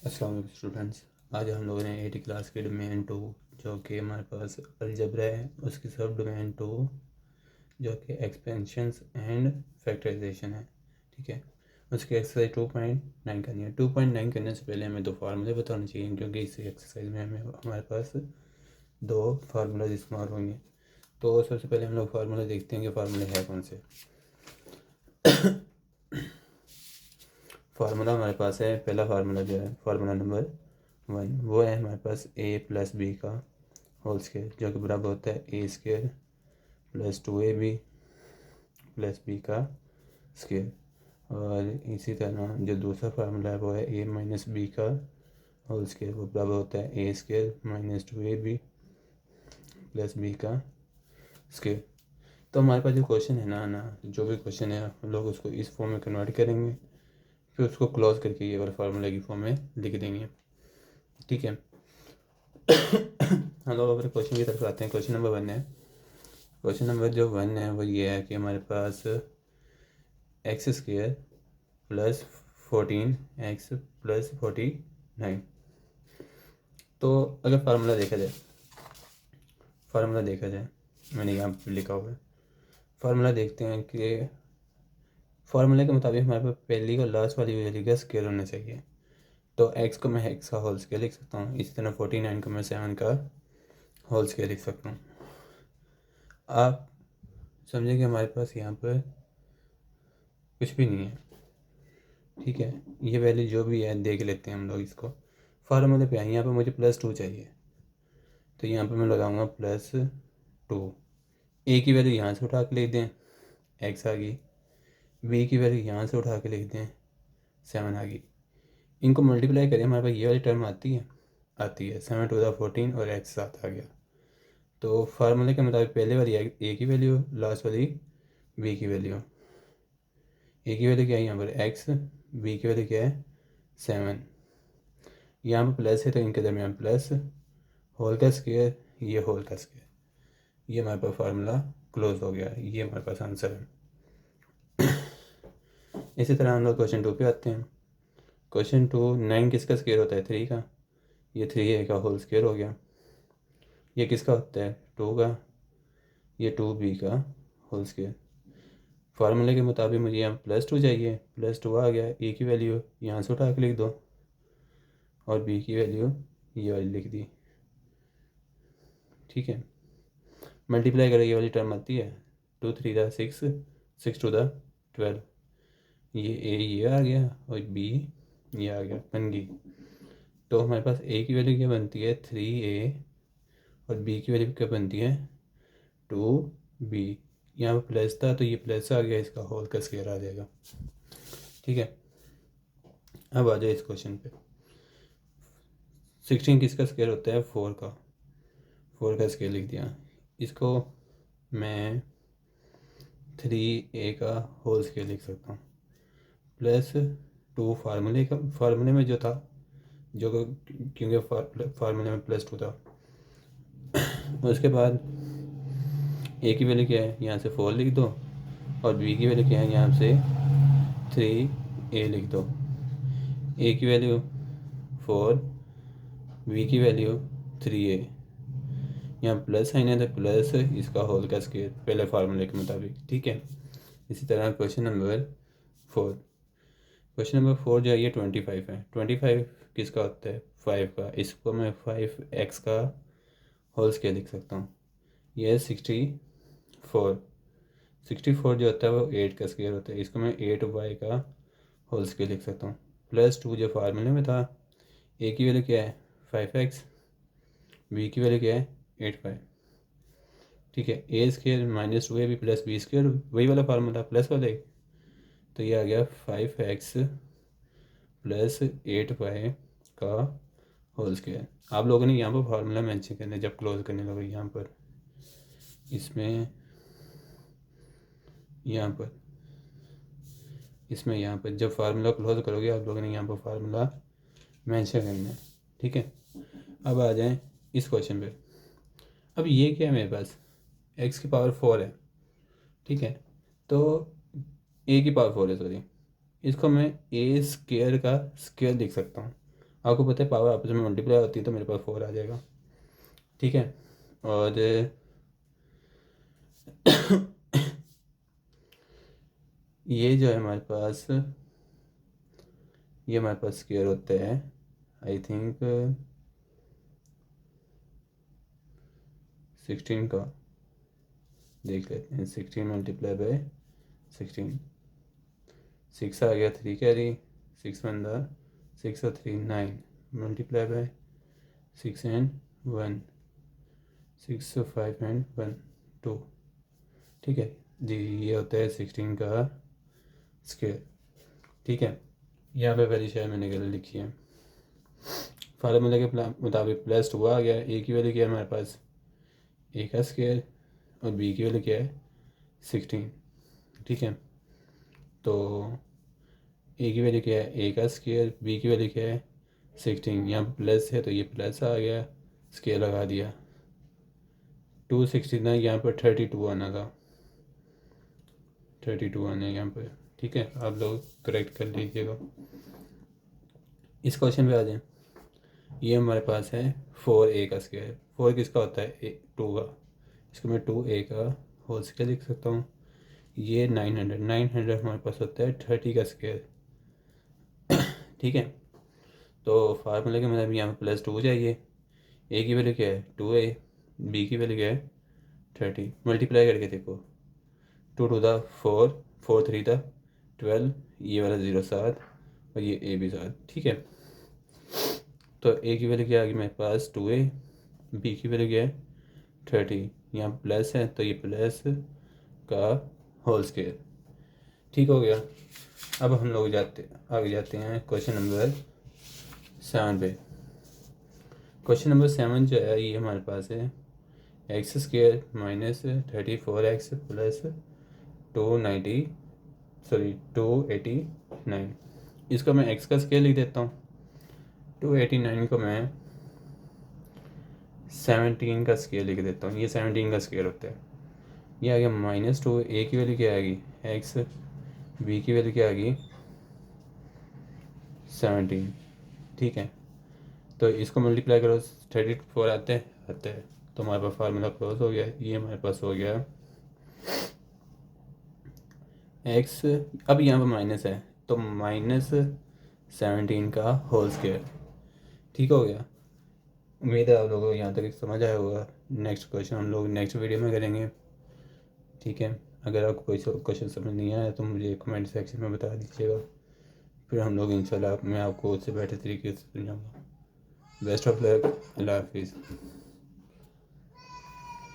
अस्सलाम वालेकुम स्टूडेंट्स। आज हम लोगों ने 8th क्लास के डोमेन 2 जो कि हमारे पास अलजबरा है, उसकी सब डोमेन 2 जो कि एक्सपेंशंस एंड फैक्टराइजेशन है। ठीक है, उसकी एक्सरसाइज 2.9 करनी है। 2.9 करने से पहले हमें दो फार्मूले बताने चाहिए, क्योंकि इस एक्सरसाइज में हमारे पास दो फार्मूलाज इस्तेमाल होंगे। तो सबसे पहले हम लोग फार्मूला देखते हैं कि फार्मूले है कौन से। फार्मूला हमारे पास है, पहला फार्मूला जो है फार्मूला नंबर 1, वो है हमारे पास a प्लस बी का होल स्क्वायर, जो कि बराबर होता है a square plus 2ab plus b का स्क्वायर। और इसी तरह जो दूसरा फार्मूला है वो है a माइनस बी का होल स्क्वायर, वो बराबर होता है a square minus 2ab plus b का स्क्वायर। तो हमारे पास जो क्वेश्चन है ना जो भी क्वेश्चन है हम लोग उसको इस फॉर्म में कन्वर्ट करेंगे, फिर उसको क्लोज करके ये वाला फार्मूला की फॉर्म में लिख देंगे। ठीक है, हम लोग अपने क्वेश्चन की तरफ आते हैं। क्वेश्चन नंबर 1 है। क्वेश्चन नंबर जो 1 है वो ये है कि हमारे पास x square plus 14x plus 49। तो अगर फार्मूला देखा जाए मैंने यहाँ पर लिखा हुआ है। फार्मूला देखते हैं कि फार्मूले के मुताबिक हमारे पास पहली और लास्ट वाली वैल्यू का स्क्वायर होना चाहिए। तो x को मैं x का होल स्क्वायर लिख सकता हूँ, इसी तरह 49 को मैं 7 का होल स्क्वायर लिख सकता हूँ। आप समझे कि हमारे पास यहाँ पर कुछ भी नहीं है। ठीक है, ये वैल्यू जो भी है देख लेते हैं हम लोग इसको। फार्मूले पे आए, यहाँ पर मुझे +2 चाहिए, तो यहाँ पर मैं लगाऊंगा +2। ए की वैल्यू यहाँ से उठा के लिख दें, x आ गई। बी की वैल्यू यहाँ से उठा के लिख दें, 7 आ गई। इनको मल्टीप्लाई करें, हमारे पास ये वाली टर्म आती है 7 टू द 14 और x साथ आ गया। तो फार्मूले के मुताबिक पहले वाली ए की वैल्यू, लास्ट वाली बी की वैल्यू। ए की वैल्यू क्या है यहाँ पर x, बी की वैल्यू क्या है 7। यहाँ पर प्लस है तो इनके दरमियान प्लस, होल का स्क्वायर, ये होल का स्क्वायर, ये हमारे पास फार्मूला क्लोज हो गया। ये हमारे पास आंसर है। इसी तरह हम लोग क्वेश्चन 2 पे आते हैं। क्वेश्चन 2, 9 किसका स्क्वायर होता है 3 का, ये 3a का होल स्क्वायर हो गया। ये किसका होता है 2 का, ये 2b का होल स्क्वायर। फार्मूले के मुताबिक मुझे यहाँ +2 चाहिए, +2 आ गया। ए की वैल्यू यहाँ से उठा के लिख दो और बी की वैल्यू ये वाली लिख दी। ठीक है, मल्टीप्लाई करें, ये वाली टर्म आती है 2 3 दा 6, 6 2 दा 12। ये आ गया और बी ये आ गया, बन गई। तो हमारे पास ए की वैल्यू क्या बनती है 3a और बी की वैल्यू क्या बनती है 2b। यहाँ पर प्लस था तो ये प्लस आ गया, इसका होल का स्क्वायर आ जाएगा। ठीक है, अब आ जाए इस क्वेश्चन पे। 16 किसका स्क्वायर होता है 4 का स्क्वायर लिख दिया। इसको मैं 3a का होल स्क्वायर लिख सकता हूँ, +2 फार्मूले में जो था, जो क्योंकि फार्मूले में +2 था। उसके बाद ए की वैल्यू क्या है, यहाँ से 4 लिख दो और बी की वैल्यू क्या है, यहाँ से 3a लिख दो। ए की वैल्यू 4, बी की वैल्यू 3a, यहाँ प्लस साइन है तो प्लस इसका होल का स्क्वायर, पहले फार्मूले के मुताबिक। ठीक है, इसी तरह क्वेश्चन नंबर 4 जो है ये 25 है। 25 किसका होता है 5 का, इसको मैं 5x का होल स्क्वायर लिख सकता हूँ। यह है 64 जो होता है वो 8 का स्क्वायर होता है, इसको मैं 8y का होल स्क्वायर लिख सकता हूँ। +2 जो फार्मूले में था, ए की वैल्यू क्या है 5x, बी की वैल्यू क्या है 8y। ठीक है, a square minus 2ab plus b square, वही वाला फार्मूला प्लस वाले, तो ये आ गया 5x प्लस 8y का होल स्क्वायर। आप लोगों ने यहाँ पर फार्मूला मेंशन करना है जब क्लोज करने लगे, यहाँ पर इसमें यहाँ पर जब फार्मूला क्लोज करोगे आप लोगों ने यहाँ पर फार्मूला मेंशन करना है। ठीक है, अब आ जाएं इस क्वेश्चन पे। अब ये क्या है मेरे पास x की पावर 4 है। ठीक है, तो a की पावर 4 है, सॉरी, इसको मैं a स्क्वायर का स्क्वायर लिख सकता हूँ। आपको पता है पावर आपस में मल्टीप्लाई होती है तो मेरे पास 4 आ जाएगा, ठीक है। और ये जो है हमारे पास, ये हमारे पास स्क्वायर होता है आई थिंक 16 का, देख लेते हैं। 16 मल्टीप्लाई बाय 16, 6 आ गया, 3 कैरी, 6 बंदा, 6 और 3 9, मल्टीप्लाई बाय 6 एंड 1, 6 और 5 एंड 1 2, ठीक है जी। ये होता है 16 का स्क्वायर, ठीक है। यहाँ पे पहली शायद मैंने गलत लिखी है। फार्मूला के मुताबिक +2 आ गया। ए की वैल्यू क्या है हमारे पास, ए का स्क्वायर, और बी की वैल्यू क्या है 16, ठीक है। तो ए की वैल्यू क्या है, ए का स्क्वायर, बी की वैल्यू क्या है 16, यहाँ प्लस है तो ये प्लस आ गया, स्क्वायर लगा दिया। 269 यहाँ पर 32 आना था, 32 आना है यहाँ पर, ठीक है। आप लोग करेक्ट कर लीजिएगा। इस क्वेश्चन पे आ जाए। ये हमारे पास है 4a का स्क्वायर, 4 किसका होता है 2 का, इसको मैं 2a का होल स्क्वायर लिख सकता हूँ। ये 900 हमारे पास होता है 30 का स्क्वायर, ठीक है। तो फार्मूला के मतलब यहाँ पर +2 चाहिए। ए की वैल्यू क्या है 2a, बी की वैल्यू क्या है 30, मल्टीप्लाई करके देखो, 2 टू द 4, 4 3 द 12, ये वाला 0 7 और ये ए भी 7, ठीक है। तो ए की वैल्यू क्या आ गई मेरे पास 2a, बी की वैल्यू क्या है 30, यहाँ प्लस है तो ये प्लस का होल स्क्वायर, ठीक हो गया। अब हम लोग आगे जाते हैं क्वेश्चन नंबर 7 पे। क्वेश्चन नंबर 7 जो है ये हमारे पास है x² - 34x प्लस 289, इसको मैं x का स्क्वायर लिख देता हूँ। 289 को मैं 17 का स्क्वायर लिख देता हूँ, ये 17 का स्क्वायर होता है। ये आ गया -2, ए की वैल्यू क्या आएगी x, बी की वैल्यू क्या आएगी 17, ठीक है। तो इसको मल्टीप्लाई करो, 34 आते हैं तो हमारे पास फार्मूला क्लोज हो गया। ये हमारे पास हो गया x, अब यहाँ पर माइनस है तो -17 का होल स्क्वायर, ठीक हो गया। उम्मीद है आप लोगों को यहाँ तक समझ आया होगा। नेक्स्ट क्वेश्चन हम लोग नेक्स्ट वीडियो में करेंगे, ठीक है। अगर आपको कोई क्वेश्चन समझ नहीं आया तो मुझे कमेंट सेक्शन में बता दीजिएगा, फिर हम लोग इंशाल्लाह मैं आपको उससे बेहतर तरीके से समझाऊँगा। बेस्ट ऑफ लक, अल्लाह हाफिज़।